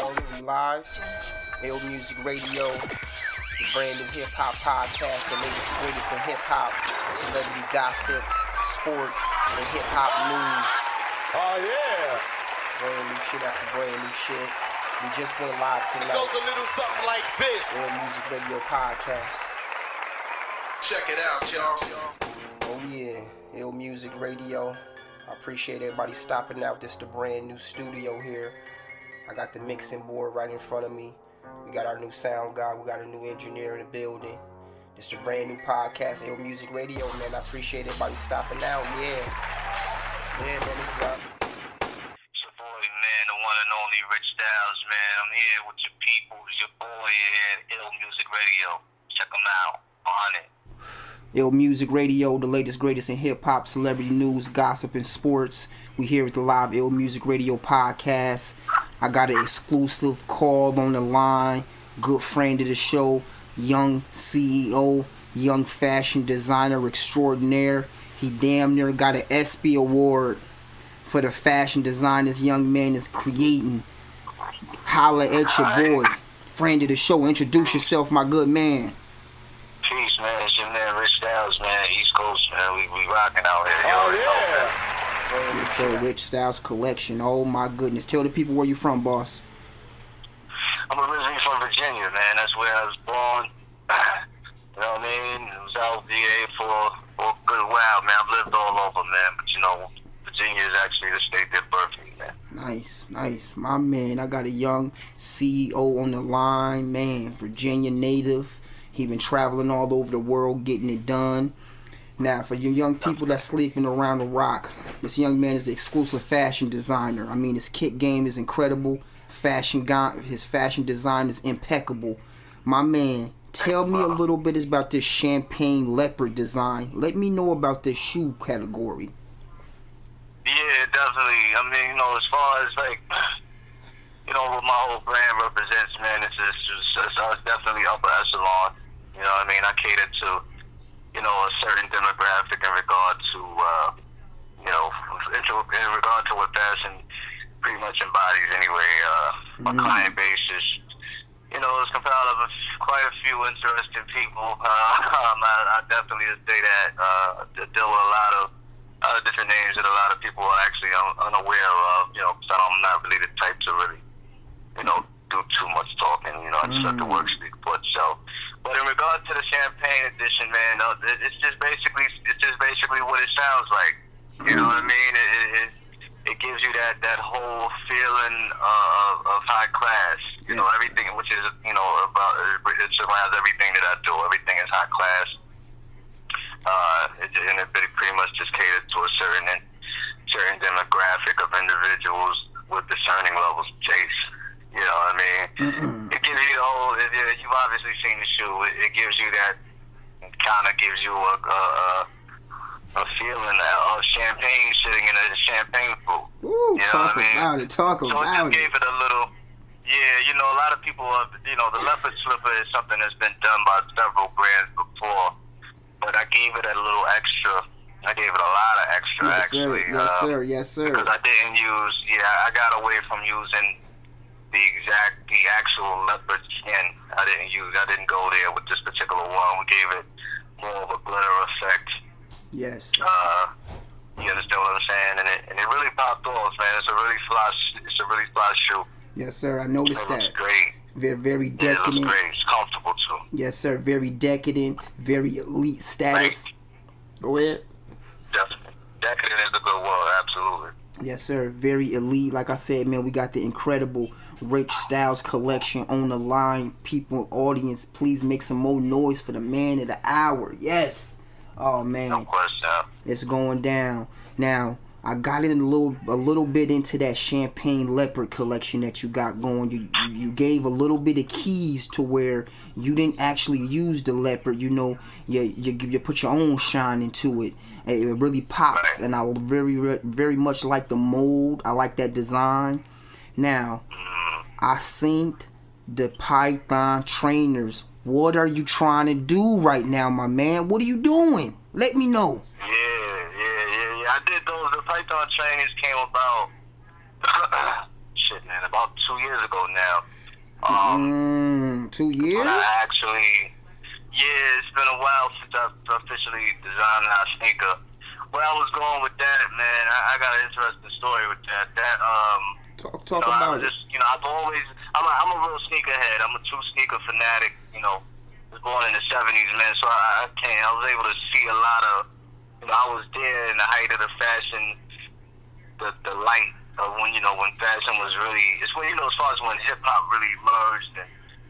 caller. We live. Illmuzak Radio, the brand new hip hop podcast, the latest greatest in hip hop, celebrity gossip, sports, and hip hop news. Oh yeah! Brand new shit after brand new shit. We just went live tonight. It goes a little something like this. Illmuzak Radio podcast. Check it out, y'all. Oh yeah, Illmuzak Radio. I appreciate everybody stopping out. This is the brand new studio here. I got the mixing board right in front of me. We got our new sound guy. We got a new engineer in the building. This is the brand new podcast, Illmuzak Radio, man. I appreciate everybody stopping out. Yeah, man, this is up. It's your boy, man, the one and only RICHSTYLES, man. I'm here with your people. It's your boy here at Illmuzak Radio. Check them out. On it. Illmuzak Radio, the latest, greatest in hip-hop, celebrity news, gossip, and sports. We here with the live Illmuzak Radio podcast. I got an exclusive call on the line. Good friend of the show, young CEO, young fashion designer extraordinaire. He damn near got an ESPY award for the fashion design this young man is creating. Holla at your boy. Friend of the show, introduce yourself, my good man. Peace, man. It's your man, RICHSTYLES, man. East Coast, man. We rocking out here. Oh yeah! Yes, sir. RICHSTYLES collection. Oh my goodness. Tell the people where you from, boss. I'm originally from Virginia, man. That's where I was born. You know what I mean? I was out VA for a good while, man. I've lived all over, man. But, you know, Virginia is actually the state that birthed me, man. Nice. My man, I got a young CEO on the line, man. Virginia native. He been traveling all over the world getting it done. Now, for you young people that's sleeping around the rock, this young man is an exclusive fashion designer. I mean, his kit game is incredible. His fashion design is impeccable. My man, tell me a little bit about this champagne leopard design. Let me know about this shoe category. Yeah, definitely. I mean, you know, as far as, like, you know, what my whole brand represents, man, it's definitely upper echelon. You know what I mean? I cater to, you know, a certain demographic in regard to, you know, in regard to what fashion pretty much embodies anyway. My client base is, you know, it's compiled of quite a few interesting people. I definitely say that deal with a lot of different names that a lot of people are actually unaware of, you know, because I'm not really the type to really, you know, do too much talking. You know, I just let the work speak for itself. But in regard to the champagne edition, man, it's just basically what it sounds like. You know what I mean? It gives you that whole feeling of high class. You know, everything, which is, you know, it surrounds everything that I do. Everything is high class. And it pretty much just caters to a certain demographic of individuals with discerning levels of taste. You know what I mean? It gives you the whole. You've obviously seen the shoe. It gives you that. Kind of gives you a feeling of champagne sitting in a champagne booth. Ooh, you know talk what I mean? about it. Talk so about it just it. gave it a little. Yeah, you know, a lot of people are. You know, the leopard slipper is something that's been done by several brands before, but I gave it a little extra. I gave it a lot of extra, Yes, actually. sir. Yes, sir. Because I didn't use. Yeah, I got away from using the actual leopard skin. I didn't go there with this particular one. We gave it more of a glitter effect. Yes. You understand what I'm saying? And it really popped off, man. It's a really fly shoe. Yes, sir. I noticed It that. looks great. Very Yeah, it decadent. looks great. It's comfortable too. Yes, sir. Very decadent. Very elite status. Go ahead. Definitely. Decadent is a good word. Absolutely. Yes, sir. Very elite. Like I said, man, we got the incredible RICHSTYLES collection on the line. People, audience, please make some more noise for the man of the hour. Yes. Oh, man. No question. It's going down. Now, I got in a little bit into that champagne leopard collection that you got going. You gave a little bit of keys to where you didn't actually use the leopard. You know, you put your own shine into it. It really pops, and I very much like the mold. I like that design. Now, I synced the Python trainers. What are you trying to do right now, my man? What are you doing? Let me know. Yeah. I did those. The Python trainers came about, about 2 years years ago now. 2 years? But I actually, yeah, it's been a while since I officially designed a sneaker. Where I was going with that, man, I got an interesting story with that. Talk about it. I'm a real sneakerhead. I'm a true sneaker fanatic. Was born in the 70s, man. So I was able to see a lot of. I was there in the height of the fashion, the light of when fashion was really. It's when as far as when hip hop really emerged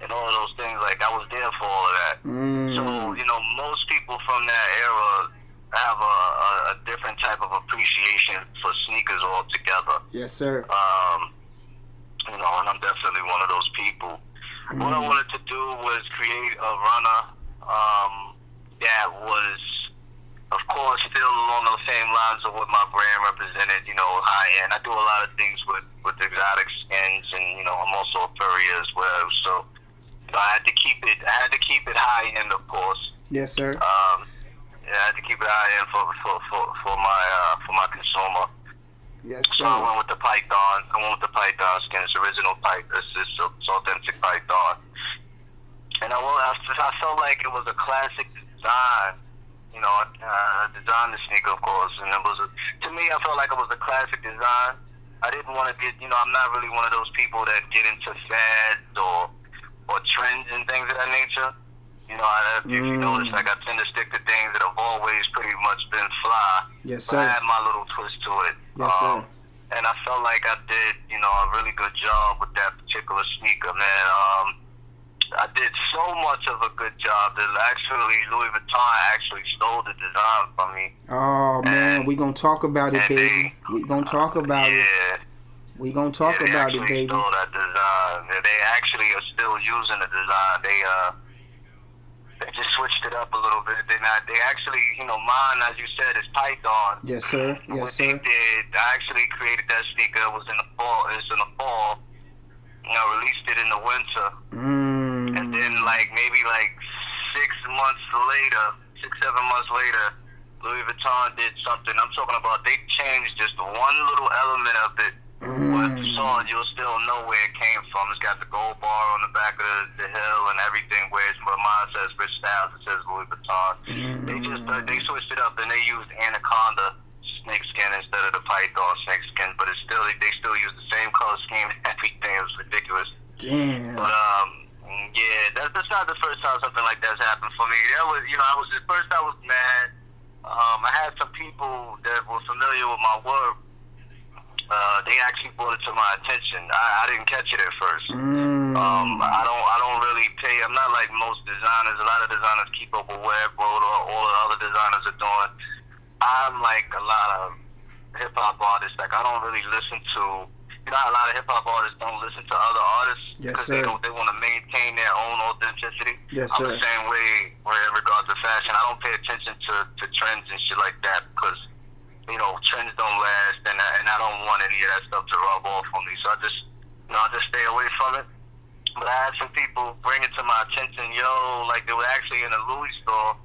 and all of those things. Like I was there for all of that. So most people from that era have a different type of appreciation for sneakers altogether. Yes, sir. And I'm definitely one of those people. What I wanted to do was create a runner that was, of course, still along those same lines of what my brand represented, high end. I do a lot of things with exotic skins, and I'm also a furrier as well. So I had to keep it high end, of course. Yes, sir. I had to keep it high end for my consumer. Yes, So sir. I went with the Python. Skin. It's original Python. It's authentic Python. And I felt like it was a classic design. I designed the sneaker, of course, and to me, I felt like it was a classic design. I didn't want to get, I'm not really one of those people that get into fads or trends and things of that nature. If you notice, like I tend to stick to things that have always pretty much been fly. Yes, But sir. I had my little twist to it. Yes, sir. And I felt like I did, a really good job with that particular sneaker, man. I did so much of a good job that actually Louis Vuitton actually stole the design from me. Oh, man, we gonna talk about it, baby. We gonna talk about it. We gonna talk about it, baby. They stole that design. They actually are still using the design. They just switched it up a little bit. They actually, mine, as you said, is Python. Yes, sir. Yes, What sir. they did, I actually created that sneaker. It was in the fall. It's in the fall. And I released it in the winter. And then, maybe 7 months later, Louis Vuitton did something. I'm talking about they changed just one little element of it. But if you saw it, you'll still know where it came from. It's got the gold bar on the back of the hill and everything. Whereas mine says RICHSTYLES, it says Louis Vuitton. They switched it up and they used anaconda snakeskin instead of the python snakeskin. But they still use the same color scheme and everything. It was ridiculous. Damn. But yeah, that's not the first time something like that's happened for me. That was, at first I was mad. I had some people that were familiar with my work. They actually brought it to my attention. I didn't catch it at first. I don't really pay. I'm not like most designers. A lot of designers keep up with what all the other designers are doing. I'm like a lot of hip hop artists. Like I don't really listen to. A lot of hip hop artists don't listen to other artists because they want to maintain their own authenticity. Yes, I'm sir. the same way in regards to fashion. I don't pay attention to trends and shit like that because. Trends don't last, and I don't want any of that stuff to rub off on me. So I just stay away from it. But I had some people bring it to my attention, they were actually in a Louis store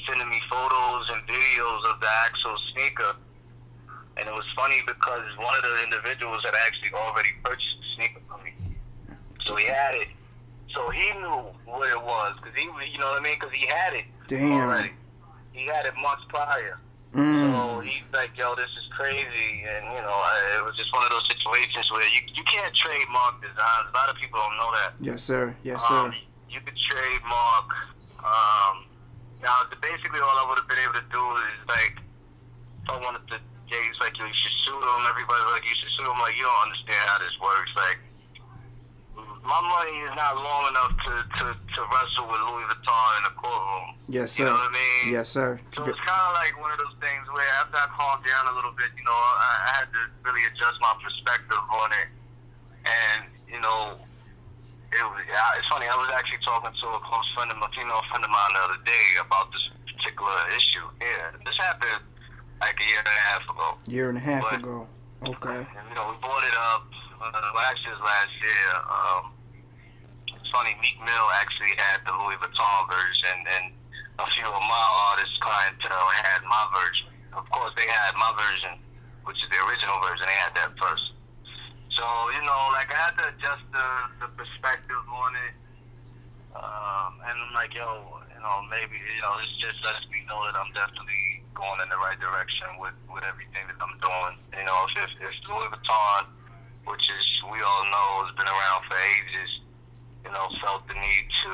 sending me photos and videos of the actual sneaker. And it was funny because one of the individuals had actually already purchased the sneaker from me. So he had it. So he knew what it was, because because he had it already. He had it months prior. So he's like, yo, this is crazy. And, it was just one of those situations where you can't trademark designs. A lot of people don't know that. Yes, sir. Yes, sir. You could trademark. Now, basically all I would have been able to do is, if I wanted to, he's like, yo, you should sue them. Everybody's like, you should sue them. Like, you don't understand how this works. Like, my money is not long enough to wrestle with Louis Vuitton in the courtroom. Yes, sir. You know what I mean? Yes, sir. So it's kind of like one of those things where after I calmed down a little bit, I had to really adjust my perspective on it. And, it's funny, I was actually talking to a close friend of mine, female friend of mine the other day about this particular issue. Yeah, this happened like a year and a half ago. Year and a half ago. Okay. And, we brought it up. Last year, it's funny, Meek Mill actually had the Louis Vuitton version, and a few of my artist clientele had my version. Of course, they had my version, which is the original version. They had that first. So, you know, like, I had to adjust the perspective on it. And I'm like, yo, you know, maybe, you know, it's just lets me know that I'm definitely going in the right direction with everything that I'm doing. You know, if Louis Vuitton, which is, we all know, has been around for ages, you know, felt the need to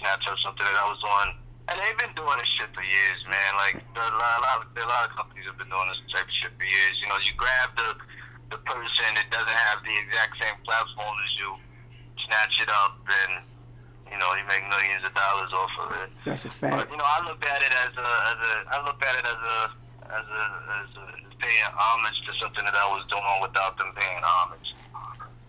snatch up something that I was on. And they've been doing this shit for years, man. Like, a lot of companies have been doing this type of shit for years. You know, you grab the person that doesn't have the exact same platform as you, snatch it up, and, you know, you make millions of dollars off of it. That's a fact. But, you know, I look at it as paying homage to something that I was doing without them paying homage.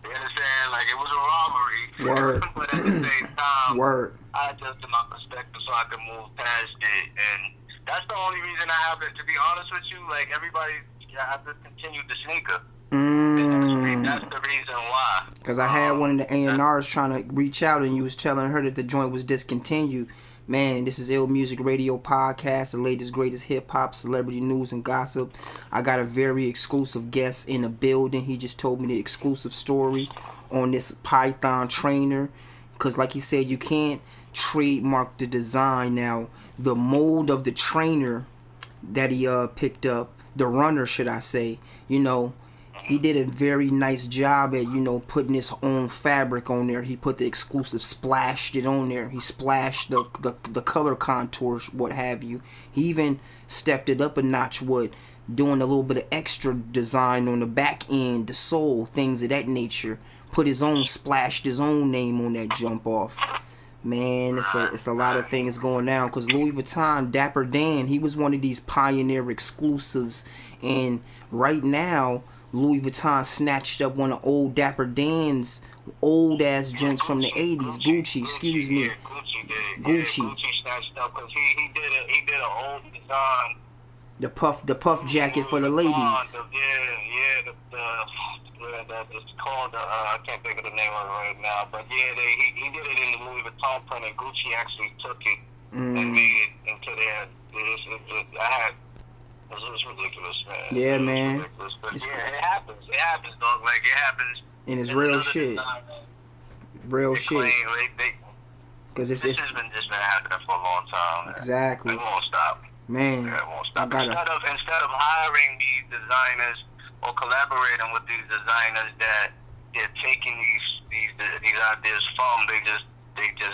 You understand? Like, it was a robbery. Word. But at the same time, Word. I adjusted my perspective so I could move past it. And that's the only reason I have it, to be honest with you. Like, everybody, I just continued the sneaker. That's the reason why. Because I had one of the A&Rs trying to reach out, and you was telling her that the joint was discontinued. Man, this is Illmuzak Radio Podcast, the latest, greatest hip-hop, celebrity news, and gossip. I got a very exclusive guest in the building. He just told me the exclusive story on this Python trainer. Because like he said, you can't trademark the design. Now, the mold of the trainer that he picked up, the runner, should I say, you know, he did a very nice job at, you know, putting his own fabric on there. He put the exclusive, splashed it on there. He splashed the color contours, what have you. He even stepped it up a notch with doing a little bit of extra design on the back end, the sole, things of that nature. Put his own, splashed his own name on that jump off. Man, it's a lot of things going down. Because Louis Vuitton, Dapper Dan, he was one of these pioneer exclusives. And right now, Louis Vuitton snatched up one of old Dapper Dan's old-ass joints from the 80s. Gucci, excuse me. Yeah, Gucci did it. Gucci. Yeah, Gucci snatched up because he did an old design. The puff jacket for the ladies. It's called, I can't think of the name of it right now, but yeah, he did it in the Louis Vuitton print, and Gucci actually took it and made it into their, it's ridiculous, man. Yeah, man. Ridiculous. But yeah, it happens, dog, like, it happens. And it's real shit. Real shit. Because this has been happening for a long time, man. Exactly. It won't stop. Man, yeah, it won't stop. I Instead of hiring these designers or collaborating with these designers that they're taking these ideas from, they just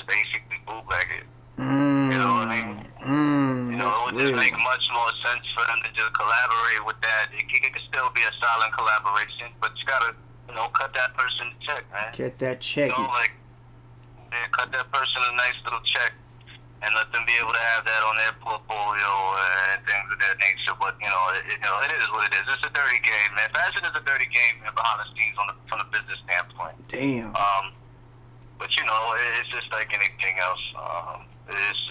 basically bootleg it. You know what I mean? You know, it would just make much more sense for them to just collaborate with that. It could still be a silent collaboration, but you gotta, you know, cut that person a check, man. Get that check. You know, like, cut that person a nice little check and let them be able to have that on their portfolio and things of that nature. But, you know, it is what it is. It's a dirty game, man. Fashion is a dirty game, man, behind the scenes from a business standpoint. Damn. But, you know, it's just like anything else. It's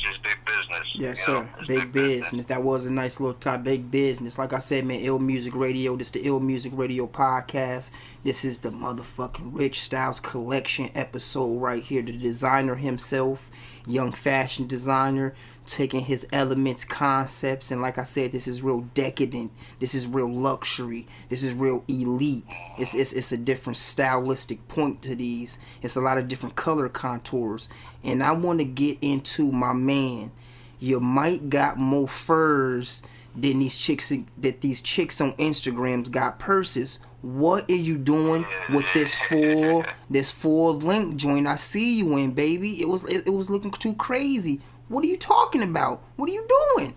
just big business. Yes, sir. Big business. That was a nice little top. Big business. Like I said, man, Illmuzak Radio. This is the Illmuzak Radio Podcast. This is the motherfucking Rich Styles Collection episode right here. The designer himself, young fashion designer, taking his elements, concepts, and like I said, this is real decadent. This is real luxury. This is real elite. It's a different stylistic point to these. It's a lot of different color contours. And I want to get into my man. You might got more furs than these chicks on Instagrams got purses. What are you doing with this full link joint I see you in, baby? It was looking too crazy. What are you talking about? What are you doing?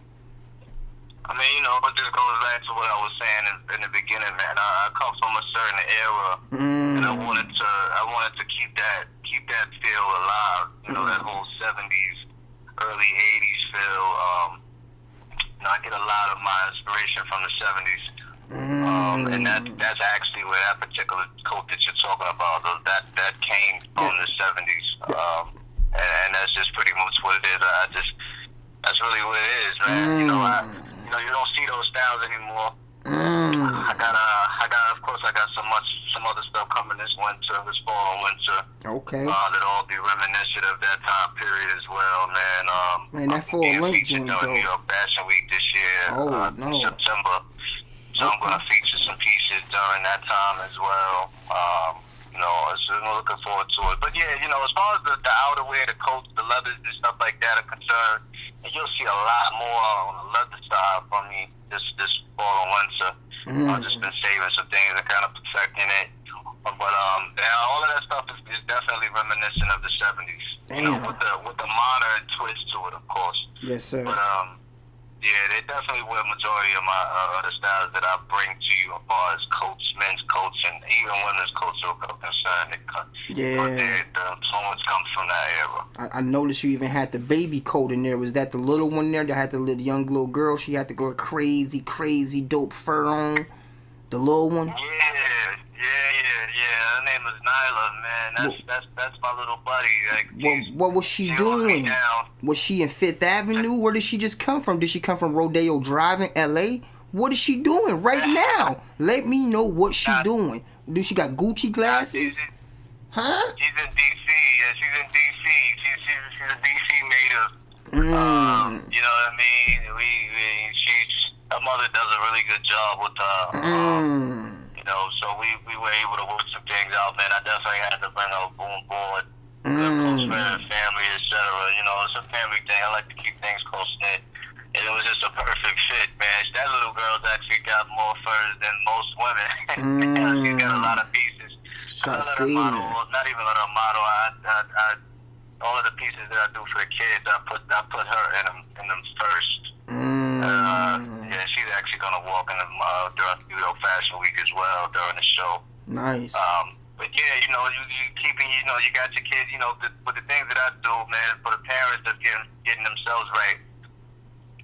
I mean, you know, it just goes back to what I was saying in the beginning, man. I come from a certain era, and I wanted to keep that feel alive. You know, that whole '70s, early '80s feel. You know, I get a lot of my inspiration from the '70s. And that's actually where that particular coat that you're talking about, that came from the '70s, and that's just pretty much what it is. That's really what it is, man. You know, you don't see those styles anymore. I got of course, I got some other stuff coming this fall and winter. Okay. That'll all be reminiscent of that time period as well, man. Man, that full link joint, though. New York Fashion Week this year, Oh, no. September. So I'm going to feature some pieces during that time as well. You know, so I'm looking forward to it. But yeah, you know, as far as the outerwear, the coats, the leathers and stuff like that are concerned, and you'll see a lot more on the leather side from me this fall and winter. I've just been saving some things and kind of perfecting it. But all of that stuff is definitely reminiscent of the 70s. Damn. You know, with the modern twist to it, of course. Yes, sir. But yeah, they definitely were a majority of my the styles that I bring to you as far as coats, men's coats, and even women's coats are concerned. The influence comes from that era. I noticed you even had the baby coat in there. Was that the little one there that had the young little girl? She had the girl crazy dope fur on. The little one. Yeah. Her name is Nyla, man. That's my little buddy. Like, what was she doing? Was she in Fifth Avenue? Where did she just come from? Did she come from Rodeo Drive in L.A.? What is she doing right now? Let me know what she doing. Do she got Gucci glasses? Huh? She's in D.C. Yeah, she's in D.C. She's a D.C. native. You know what I mean? Her mother does a really good job with her. You know, so we were able to work some things out, man. I definitely had to bring her boom board, close friend, family, etc. You know, it's a family thing. I like to keep things close knit, and it was just a perfect fit, man. That little girl's actually got more furs than most women. She's got a lot of pieces. Not even let her model. I all of the pieces that I do for the kids, I put her in them first. Yeah, she's actually gonna walk in them during Fashion Week as well during the show. Nice. But yeah, you know, you got your kids. You know, but the things that I do, man, for the parents that's getting themselves right,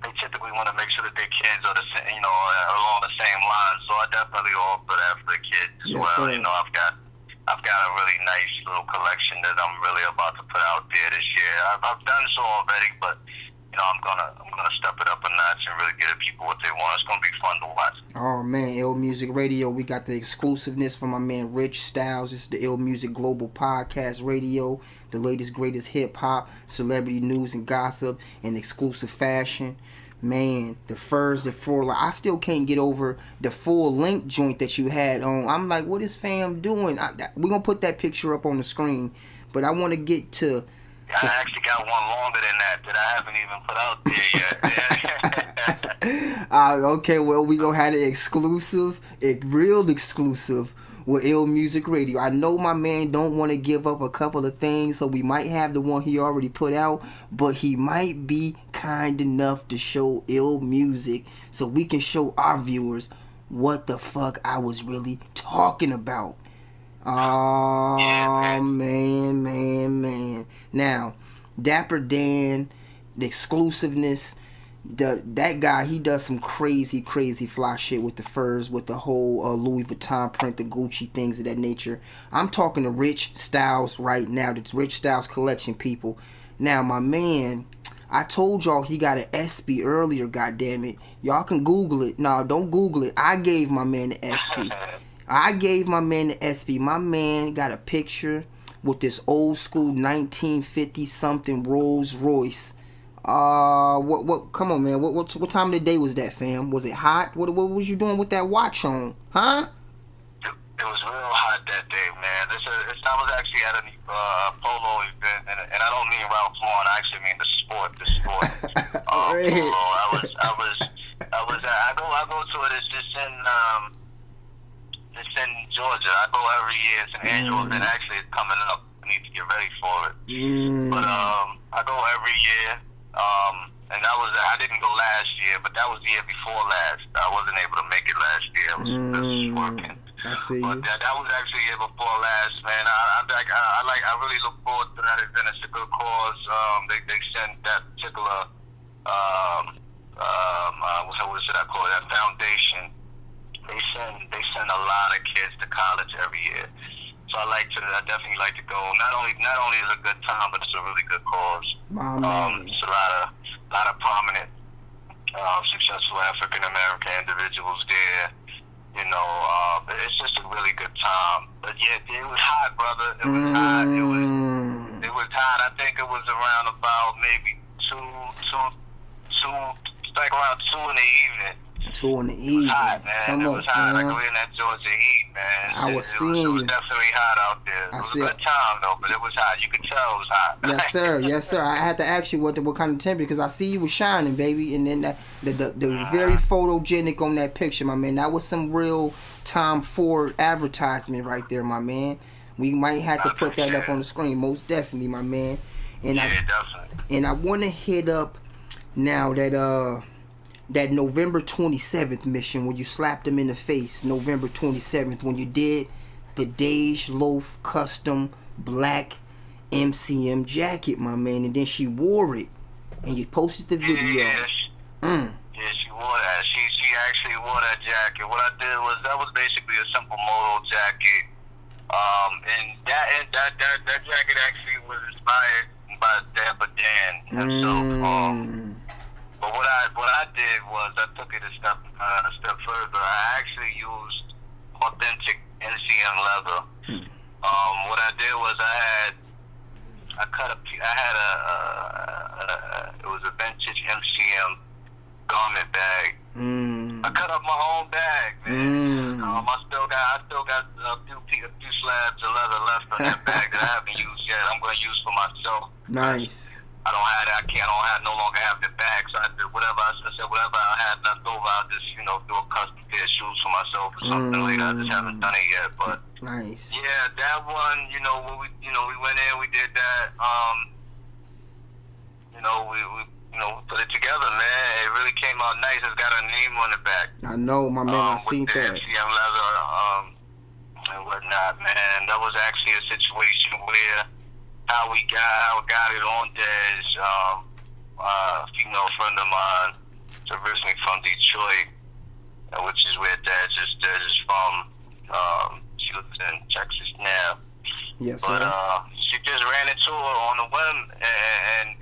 they typically want to make sure that their kids are the same, you know, along the same lines. So I definitely offer that for the kids as well. Sir. You know, I've got a really nice little collection that I'm really about to put out there this year. I've done so already, but you know, I'm gonna step it up a notch and really give people what they want. It's gonna be fun to watch. Oh man, Illmuzak Radio. We got the exclusiveness from my man Rich Styles. It's the Illmuzak Global Podcast Radio. The latest, greatest hip hop, celebrity news and gossip, and exclusive fashion. Man, the furs, the full. I still can't get over the full length joint that you had on. I'm like, what is fam doing? We're gonna put that picture up on the screen, but I want to get to. I actually got one longer than that I haven't even put out there yet. Okay, well, we gonna have an exclusive, a real exclusive with Illmuzak Radio. I know my man don't want to give up a couple of things, so we might have the one he already put out, but he might be kind enough to show Illmuzak so we can show our viewers what the fuck I was really talking about. Oh, man. Now, Dapper Dan, the exclusiveness, that guy, he does some crazy fly shit with the furs, with the whole Louis Vuitton print, the Gucci, things of that nature. I'm talking to Rich Styles right now. It's Rich Styles collection, people. Now, my man, I told y'all he got an SB earlier, goddammit. Y'all can Google it. No, don't Google it. I gave my man the SB. My man got a picture with this old school 1950 something Rolls Royce. What? Come on, man. What time of the day was that, fam? Was it hot? What was you doing with that watch on? Huh? It was real hot that day, man. I was actually at a polo event, and I don't mean Ralph Lauren. I actually mean the sport. Polo. I go to it. It's in Georgia. I go every year. It's an annual event. Actually, it's coming up. I need to get ready for it. But I go every year. And I didn't go last year, but that was the year before last. I wasn't able to make it last year. I was working. I see you. But that was actually the year before last, man. I really look forward to that event. It's a good cause. They sent that particular what should I call it? That foundation. They send a lot of kids to college every year. So I definitely like to go. Not only is it a good time, but it's a really good cause. It's a lot of prominent, successful African American individuals there. You know, it's just a really good time. But yeah, it was hot, brother. It was hot. It was hot. I think it was around about maybe two, like around 2 in the evening. 2 in the It was evening. hot, man. Come it on, was hot. Like fam. we in that Georgia heat, man. I was it was seeing you. definitely hot out there. It was a good time though, but it was hot. You could tell it was hot. Yes, sir. Yes, sir. I had to ask you what kind of temperature, because I see you was shining, baby, and then the very photogenic on that picture, my man. That was some real Tom Ford advertisement right there, my man. We might have to put that up on the screen, most definitely, my man. And definitely. And I want to hit up now that November 27th mission when you slapped him in the face. November 27th when you did the Dej Loaf custom black MCM jacket, my man, and then she wore it, and you posted the video. Yeah, she wore that. She actually wore that jacket. What I did was that was basically a simple moto jacket. And that jacket actually was inspired by Dapper Dan himself. But what I did was I took it a step further. I actually used authentic NCM leather. What I did was it was a vintage MCM garment bag. I cut up my own bag, man. I still got a few slabs of leather left on that bag that I haven't used yet. I'm gonna use for myself. Nice. I no longer have the bag, so I did whatever I had left over, I'll just, do a custom pair of shoes for myself or something like that. I just haven't done it yet, but nice. Yeah, that one, when we went in, we did that. We put it together, man. It really came out nice. It's got a name on the back. I know, my man. I seen with the that. MCM leather, and whatnot, man. That was actually a situation where how we got it on Dej. A female friend of mine is originally from Detroit, which is where Dej is from. She lives in Texas now. Yes, but sir. she just ran into her on the whim, and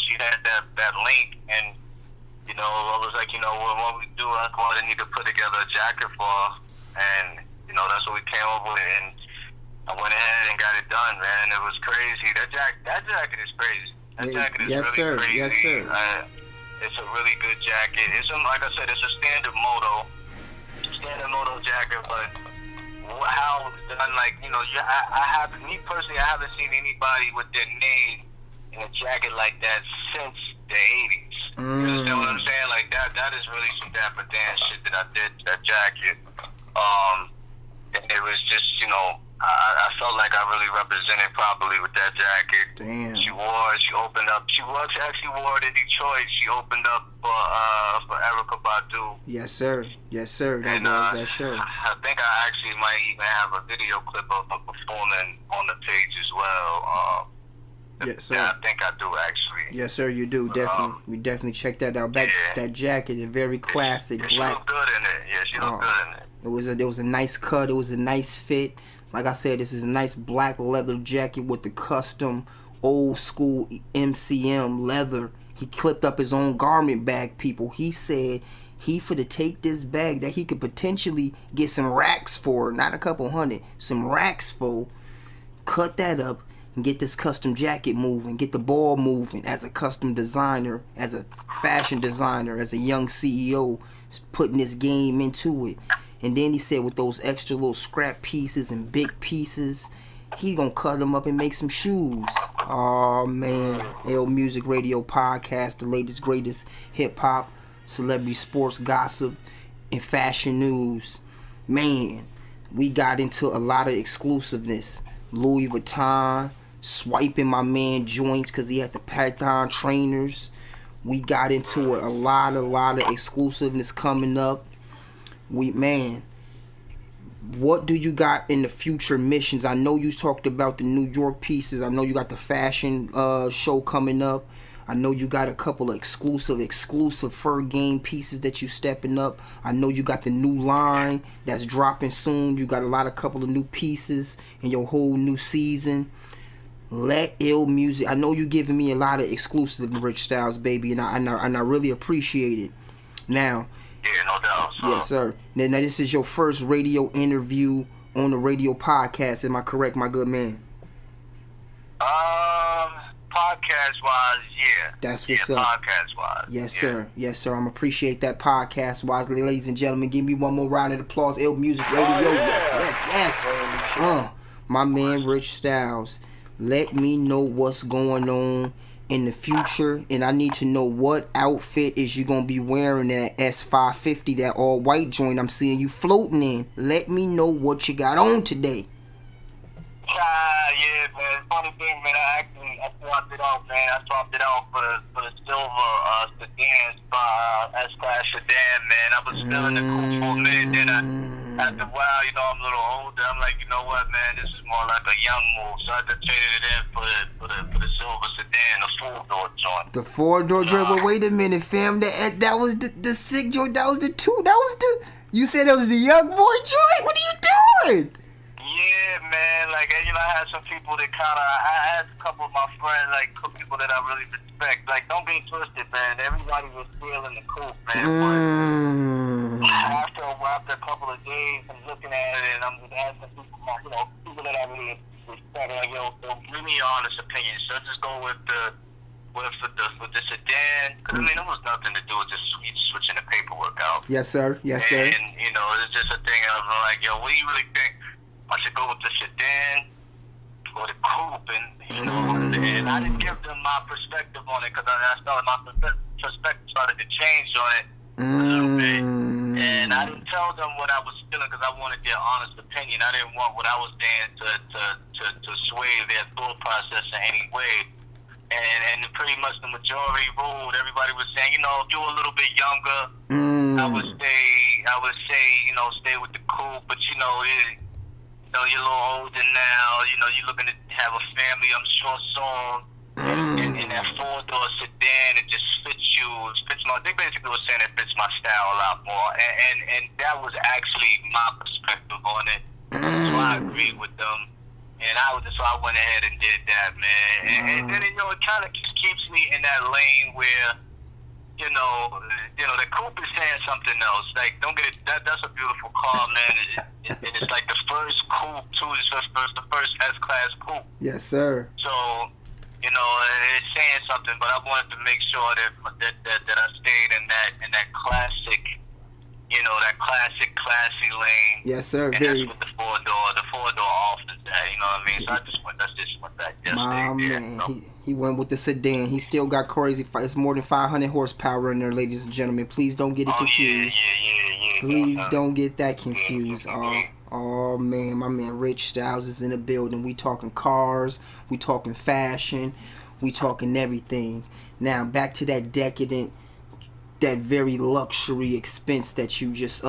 she had that link, and I was like, what we do, I need to put together a jacket for her, and that's what we came up with, and I went ahead and got it done, man. It was crazy. That jacket is crazy. That jacket is really crazy. Yes, sir. It's a really good jacket. Like I said, it's a standard moto jacket, but how it was done, like, me personally, I haven't seen anybody with their name in a jacket like that since the 80s. You understand what I'm saying? Like, that is really some Dapper Dan shit that I did to that jacket. And it was just, I felt like I really represented properly with that jacket. Damn. She opened up. She actually wore it in Detroit. She opened up for Erykah Badu. Yes, sir. Yes, sir. That And was that show. I think I actually might even have a video clip of her performing on the page as well. Yes, sir. Yeah, I think I do actually. Yes, sir. You do definitely. We definitely check that out. That jacket is very classic. She black. looked good in it. Yeah, she looked good in it. It was a nice cut. It was a nice fit. Like I said, this is a nice black leather jacket with the custom old school MCM leather. He clipped up his own garment bag, people. He said he finna take this bag that he could potentially get some racks for, not a couple hundred, some racks for, cut that up and get this custom jacket moving, get the ball moving as a custom designer, as a fashion designer, as a young CEO, putting this game into it. And then he said with those extra little scrap pieces and big pieces, he gonna cut them up and make some shoes. Oh man, Illmuzak Radio Podcast, the latest, greatest hip-hop, celebrity sports gossip, and fashion news. Man, we got into a lot of exclusiveness. Louis Vuitton, swiping my man joints because he had the Python trainers. We got into a lot of exclusiveness coming up. What do you got in the future missions? I know you talked about the New York pieces. I know you got the fashion show coming up. I know you got a couple of exclusive fur game pieces that you stepping up. I know you got the new line that's dropping soon. You got a couple of new pieces in your whole new season. Let Illmuzak. I know you giving me a lot of exclusive Rich Styles, baby, and I really appreciate it. Now. Yeah, no doubt. Yes, sir. Now this is your first radio interview on the radio podcast. Am I correct, my good man? Podcast wise, yeah. That's what's yeah, up. Podcast-wise. Yes, yeah. sir. Yes, sir. I'm appreciate that podcast wisely, ladies and gentlemen. Give me one more round of applause. Illmuzak Radio. Yes. My man Rich Styles. Let me know what's going on in the future, and I need to know what outfit is you gonna be wearing that S550, that all white joint I'm seeing you floating in. Let me know what you got on today. Yeah, man. Funny thing, man. I swapped it out, man. I swapped it out for the silver sedan, S-Class sedan, man. I was still in the coupe for a minute. Then after a while, you know, I'm a little older. I'm like, you know what, man? This is more like a young move. So I just traded it in for the silver sedan, the 4-door joint. The 4-door joint. But wait a minute, fam. That was the sick joint. That was the 2. That was the. You said that was the young boy joint. What are you doing? Yeah, man, like, you know, I had some people that I had a couple of my friends, like, people that I really respect. Like, don't get twisted, man. Everybody was still in the coupe, man. But after a couple of days, I'm looking at it, and I'm asking people, you know, people that I really respect, like, yo, so give me your honest opinion. So just go with the sedan, because, I mean, it was nothing to do with just switching the paperwork out. Yes, sir. Yes, sir. And, you know, it's just a thing, I was like, yo, what do you really think? I should go with the sedan or the coupe, and you know, and I didn't give them my perspective on it because I started my perspective started to change on it a little bit, and I didn't tell them what I was feeling because I wanted their honest opinion. I didn't want what I was saying to sway their thought process in any way. And pretty much the majority ruled. Everybody was saying, you know, if you were a little bit younger, I would say, you know, stay with the coupe, but you know, you know, you're a little older now, you know, you're looking to have a family, I'm sure soon. In that 4-door sedan, it just fits you. They basically were saying it fits my style a lot more. And that was actually my perspective on it. So I agreed with them. And so I went ahead and did that, man. And then, you know, it kind of just keeps me in that lane where, you know, the coupe is saying something else. Like, don't get it. That's a beautiful car, man. And it's like the first coupe too. It's the first S-Class coupe. Yes, sir. So, you know, it's saying something. But I wanted to make sure that I stayed in that classic, you know, that classy lane. Yes, sir. And Very. that's what the 4-door offers that. You know what I mean? So I just went back yesterday. My man, he went with the sedan. He still got crazy. It's more than 500 horsepower in there, ladies and gentlemen. Please don't get it confused. Yeah. Please don't get that confused. Oh man, my man Rich Styles is in the building. We talking cars, we talking fashion, we talking everything. Now back to that decadent, that very luxury expense that you just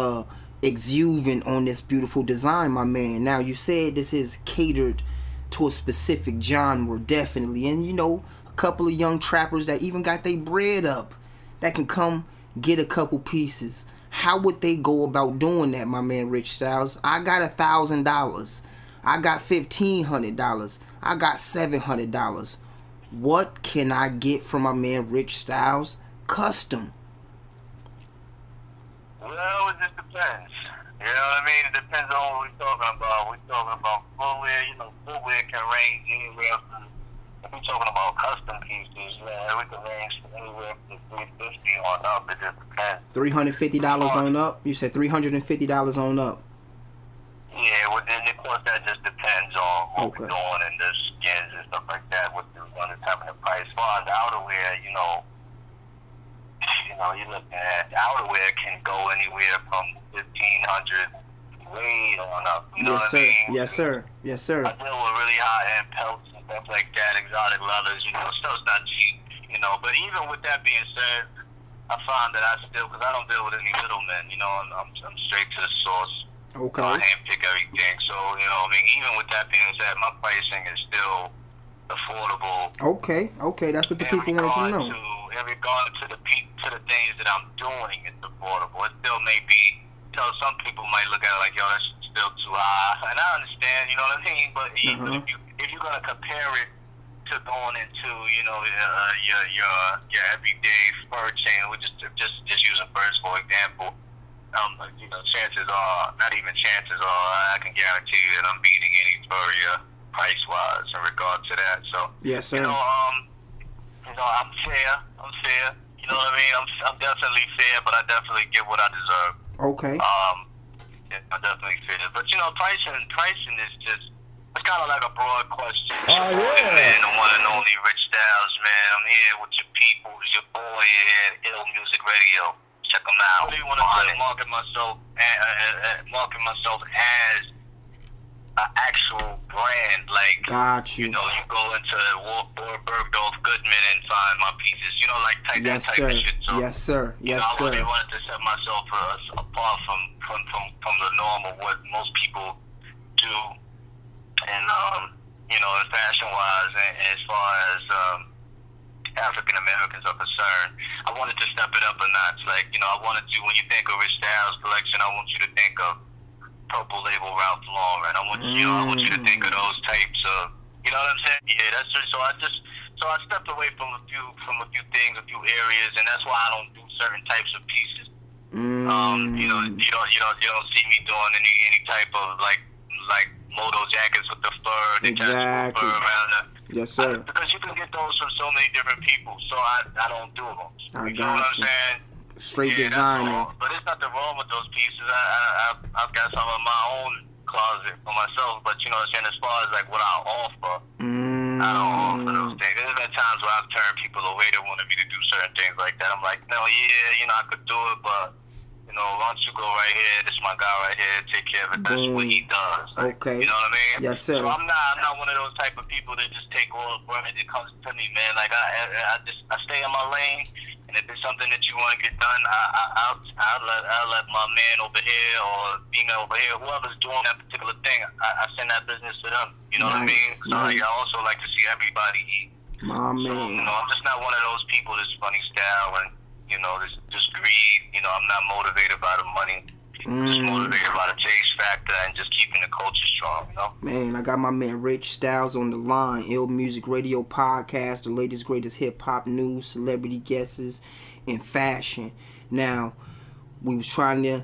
exuding on this beautiful design, my man. Now you said this is catered to a specific genre, definitely, and you know, a couple of young trappers that even got their bread up that can come get a couple pieces. How would they go about doing that, my man Rich Styles? I got $1,000. I got $1,500. I got $700. What can I get from my man Rich Styles custom? Well, it just depends. You know what I mean? It depends on what we're talking about. We're talking about footwear. You know, footwear can range anywhere from, if we're talking about custom pieces, man, we can range from anywhere from $350 on up. It just depends. $350 on up? You said $350 on up. Yeah, well, then, of course, that just depends on what we're doing and the skins and stuff like that, what we're going to determine the price. As far as outerwear, you know, you're looking at outerwear can go anywhere from $1,500 way on up. You know what I mean? Yes, sir. Yes, sir. I deal with really high-end pelts and stuff like that, exotic leathers. You know, stuff's not cheap. You know, but even with that being said, I find that I still, because I don't deal with any middlemen. You know, I'm straight to the source. Okay. I handpick everything. So, you know, I mean, even with that being said, my pricing is still affordable. Okay, that's what the people want to know. In regard to the things that I'm doing, it's affordable. It still may be, you know, some people might look at it like, yo, that's still too high. And I understand, you know what I mean? But even if you're going to compare it to going into, you know, your everyday fur chain, which is just using furs for example, you know, chances are, not even chances are, I can guarantee you that I'm beating any furrier price-wise in regard to that. So, yes, sir. You know, know, I'm fair. You know what I mean? I'm definitely fair, but I definitely get what I deserve. Okay. Yeah, I definitely fair. But you know, pricing is just, it's kind of like a broad question. Oh, yeah. Man, the one and only Rich Styles, man. I'm here with your people, your boy here at Illmuzak Radio. Check them out. I really want to market myself as an actual brand. Like, got you. You know, you go into Bergdorf Goodman and find my pieces. You know, like that type of shit. So, yes, sir. Yes, sir. I really sir. wanted to set myself apart from the norm of what most people do, and you know, fashion wise, and as far as African Americans are concerned, I wanted to step it up a notch. Like, you know, I wanted to, when you think of Rich Styles collection, I want you to think of Purple Label Ralph Lauren. I want you to think of those types of, you know what I'm saying? Yeah, that's just, so I stepped away from a few things, a few areas, and that's why I don't do certain types of pieces. You know, you don't see me doing any type of like moto jackets with the fur, the exactly. fur around the. Yes, sir. Because you can get those from so many different people, so I don't do them. I you know what I'm saying? Straight designer. But there's nothing wrong with those pieces. I've got some in my own closet for myself, but you know what I'm saying, as far as like what I offer, I don't offer those things. There's been times where I've turned people away that wanted me to do certain things like that. I'm like, no, yeah, you know, I could do it, but you know, why don't you go right here? This is my guy right here. Take care of it. That's what he does. Like, okay. You know what I mean? Yes, sir. So I'm not one of those type of people that just take all the brand that comes to me, man. Like I stay in my lane, and if it's something that you want to get done, I'll let my man over here or female over here, whoever's doing that particular thing, I send that business to them. You know what I mean? So I also like to see everybody eat. My man. So, you know, I'm just not one of those people that's funny style and, you know, just greed. You know, I'm not motivated by the money. I'm just motivated by the taste factor and just keeping the culture strong, you know? Man, I got my man Rich Styles on the line. Illmuzak Radio Podcast, the latest, greatest hip-hop news, celebrity guesses, and fashion. Now, we was trying to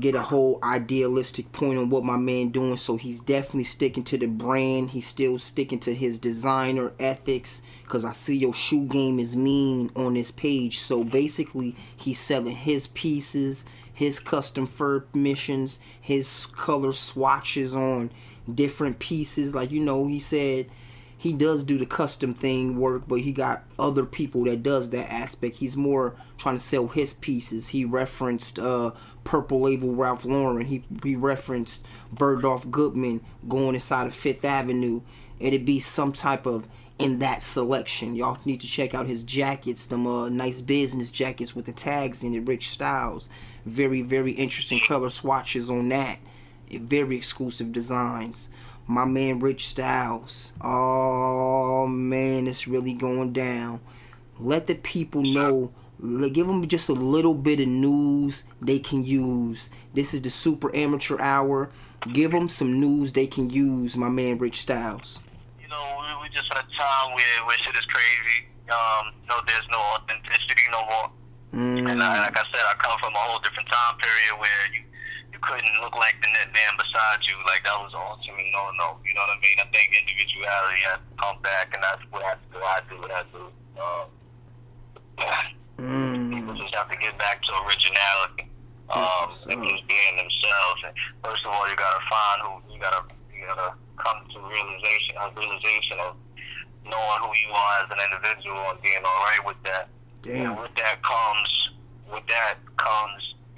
get a whole idealistic point on what my man doing, so he's definitely sticking to the brand. He's still sticking to his designer ethics, because I see your shoe game is mean on this page. So basically, he's selling his pieces, his custom fur missions, his color swatches on different pieces. Like, you know, he said he does do the custom thing work, but he got other people that does that aspect. He's more trying to sell his pieces. He referenced Purple Label Ralph Lauren. He referenced Bergdorf Goodman going inside of Fifth Avenue. It'd be some type of in that selection. Y'all need to check out his jackets, them nice business jackets with the tags in it, Rich Styles. Very, very interesting color swatches on that. Very exclusive designs. My man Rich Styles. Oh man, it's really going down. Let the people know. Give them just a little bit of news they can use. This is the Super Amateur Hour. Give them some news they can use, my man Rich Styles. You know, we just at a time where shit is crazy. No, there's no authenticity no more. And like I said, I come from a whole different time period where you couldn't look like the net man beside you. Like, that was ultimately no. You know what I mean? I think individuality has to come back, and that's what I do. People just have to get back to originality. And just being themselves. And first of all, you gotta find who you gotta come to realization of knowing who you are as an individual and being alright with that. Damn. And with that comes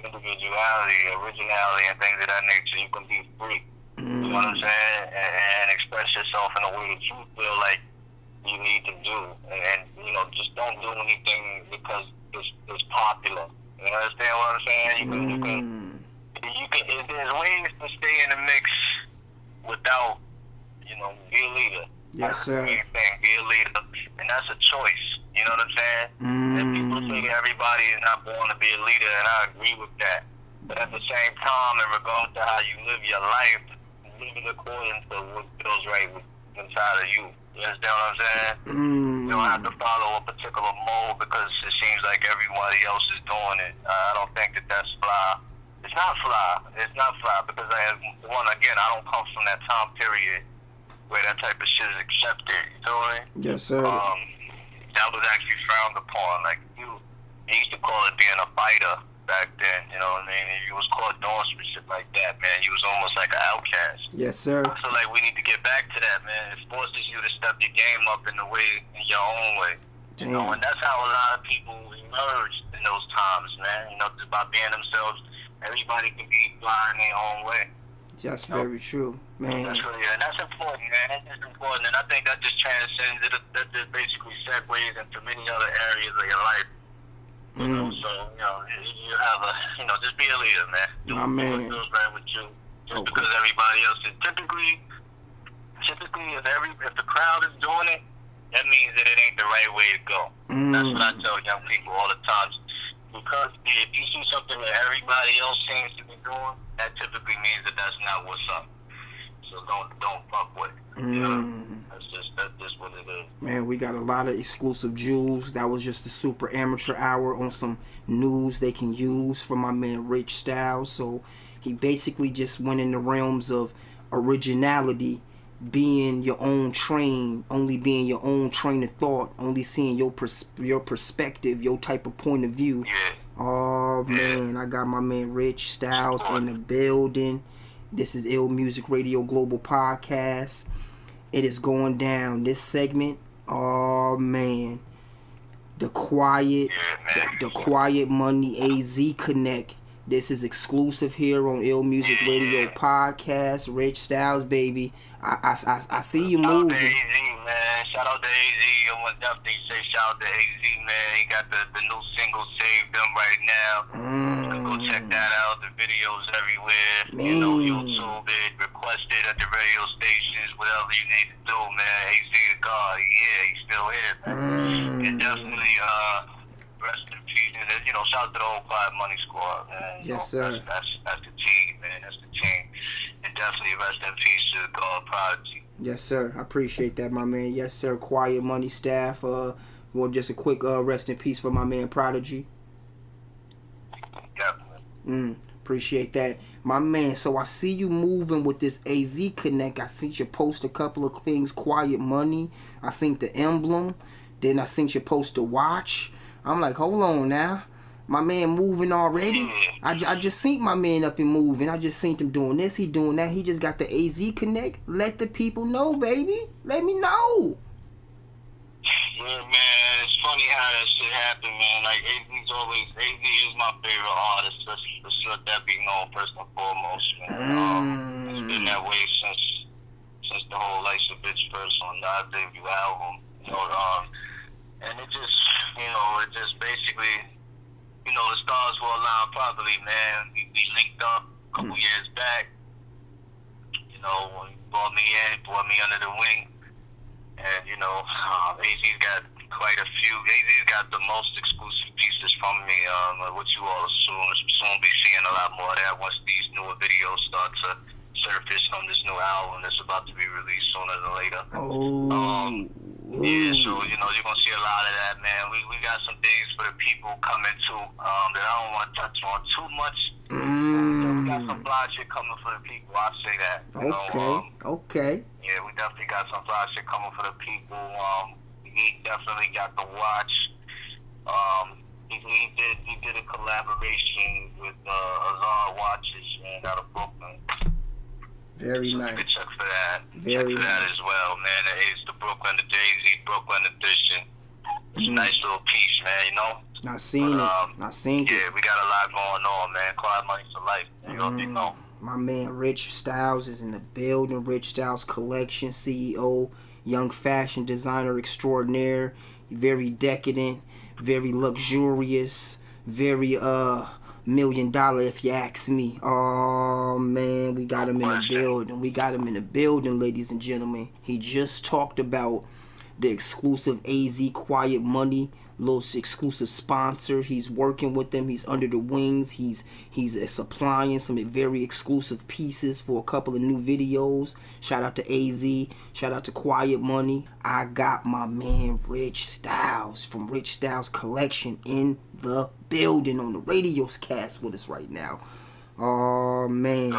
individuality, originality, and things of that nature. You can be free. You know what I'm saying? And express yourself in a way that you feel like you need to do. And you know, just don't do anything because it's popular. You understand what I'm saying? You can. There's ways to stay in the mix without, you know, be a leader. Yes, sir. Be a leader, and that's a choice. You know what I'm saying? And people say that everybody is not born to be a leader, and I agree with that. But at the same time, in regards to how you live your life, live it according to what feels right inside of you. You understand what I'm saying? You don't have to follow a particular mold because it seems like everybody else is doing it. I don't think that that's fly. It's not fly because I don't come from that time period where that type of shit is accepted. You know what I mean? Yes, sir. that was actually frowned upon. Like, they used to call it being a fighter back then, you know what I mean? If you was called doing some shit like that, man, you was almost like an outcast. Yes, sir. I feel like we need to get back to that, man. It forces you to step your game up in your own way. Damn. You know, and that's how a lot of people emerged in those times, man. You know, just by being themselves, everybody can be flying their own way. That's very true, man. That's really, and that's important, man. That's important, and I think that just transcends it. That just basically segues into many other areas of your life. You know, so you have just be a leader, man. Do what feels right with you. Just because everybody else is typically, if the crowd is doing it, that means that it ain't the right way to go. That's what I tell young people all the time. Because if you see something that everybody else seems to be doing, that typically means that that's not what's up. So don't fuck with it. You know? That's just what it is. Man, we got a lot of exclusive jewels. That was just a super amateur hour on some news they can use from my man Rich Styles. So he basically just went in the realms of originality, being your own train, only being your own train of thought, only seeing your perspective, your type of point of view. Yeah. Oh man, I got my man Rich Styles in the building. This is Illmuzak Radio Global Podcast. It is going down. This segment, oh man, the quiet money AZ Connect. This is exclusive here on Illmuzak Radio Podcast. Rich Styles, baby. I see you moving. Shout out to AZ, man. Shout out to AZ. I want to definitely say shout out to AZ, man. He got the new single saved them right now. You can go check that out. The videos everywhere. Man. You know, YouTube it, requested at the radio stations, whatever you need to do, man. AZ the God, he's still here, man. And definitely, rest in peace. And shout out to the whole Quiet Money Squad, man. Yes, sir. That's the team, man. That's the team. And definitely rest in peace to the God Prodigy. Yes, sir. I appreciate that, my man. Yes, sir. Quiet Money staff. Well, just a quick rest in peace for my man Prodigy. Definitely. Appreciate that, my man. So I see you moving with this AZ Connect. I seen you post a couple of things. Quiet Money. I seen the emblem. Then I seen you post the watch. I'm like, hold on now. My man moving already? I just seen my man up and moving. I just seen him doing this, he doing that. He just got the AZ Connect. Let the people know, baby. Let me know. Yeah, man, it's funny how that shit happened, man. Like, AZ is my favorite artist. Let's let that be known first and foremost, man. It's been that way since the whole Life's a Bitch first on the debut album. And it just basically, the stars were aligned properly, man. We linked up a couple years back. When he brought me under the wing. And, AZ's got quite a few. AZ's got the most exclusive pieces from me, which you all soon be seeing a lot more of that once these newer videos start to surface from this new album that's about to be released sooner than later. Yeah, so, you're going to see a lot of that, man. We got some things for the people coming too that I don't want to touch on too much. We got some fly shit coming for the people, I'll say that. Okay. Yeah, we definitely got some fly shit coming for the people. He definitely got the watch. He did a collaboration with Azar Watches, man, out of Brooklyn. Very nice. You can check for that. Very check for that as well, man. It's the Brooklyn, the Jay-Z Brooklyn edition. It's a nice little piece, man, Not seen it. Yeah, we got a lot going on, man. Quiet Money for life. You already know. My man Rich Styles is in the building. Rich Styles Collection CEO, young fashion designer extraordinaire, very decadent, very luxurious, very $1 million if you ask me. Oh man, we got him in the building. Ladies and gentlemen. He just talked about the exclusive AZ Quiet Money, little exclusive sponsor. He's working with them. He's under the wings. He's supplying some very exclusive pieces for a couple of new videos. Shout out to AZ. Shout out to Quiet Money. I got my man Rich Styles from Rich Styles Collection in the building on the radio's cast with us right now. Oh man,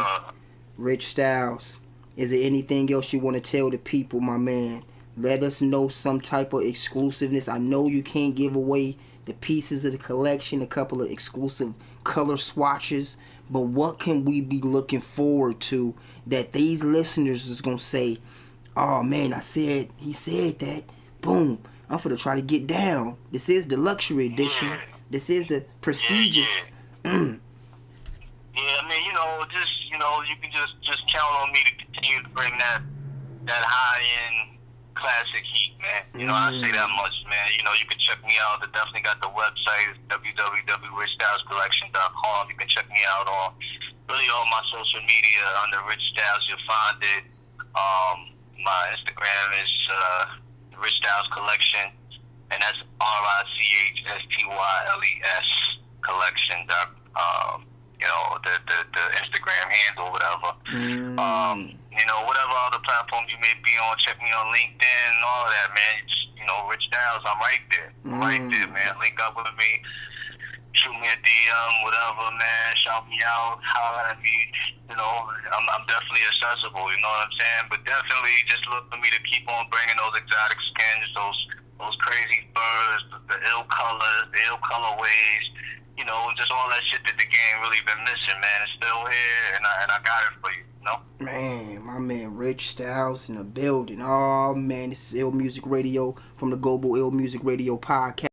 Rich Styles. Is there anything else you want to tell the people, my man, Let us know some type of exclusiveness. I know you can't give away the pieces of the collection, a couple of exclusive color swatches, but what can we be looking forward to that these listeners is gonna say, oh man, he said that, boom, I'm finna try to get down. This is the luxury edition. Yeah. This is the prestigious. Yeah, I mean, you can just count on me to continue to bring that high end classic heat, man. I say that much, man. You can check me out. I definitely got the website, www.richstylescollection.com. You can check me out on really all my social media under Rich Styles. You'll find it. My Instagram is Rich Styles Collection, and that's RICHSTYLES Collection. The Instagram handle, whatever. Whatever other platform you may be on, check me on LinkedIn and all that, man. Rich Styles, I'm right there. Right there, man. Link up with me. Shoot me a DM, whatever, man. Shout me out. Holler at me. I'm definitely accessible, you know what I'm saying? But definitely just look for me to keep on bringing those exotic skins, those crazy furs, the ill colors, the ill colorways, just all that shit that the game really been missing, man. It's still here, and I got it for you, Man, my man Rich Styles in the building. Oh man, this is Illmuzak Radio from the Global Illmuzak Radio podcast.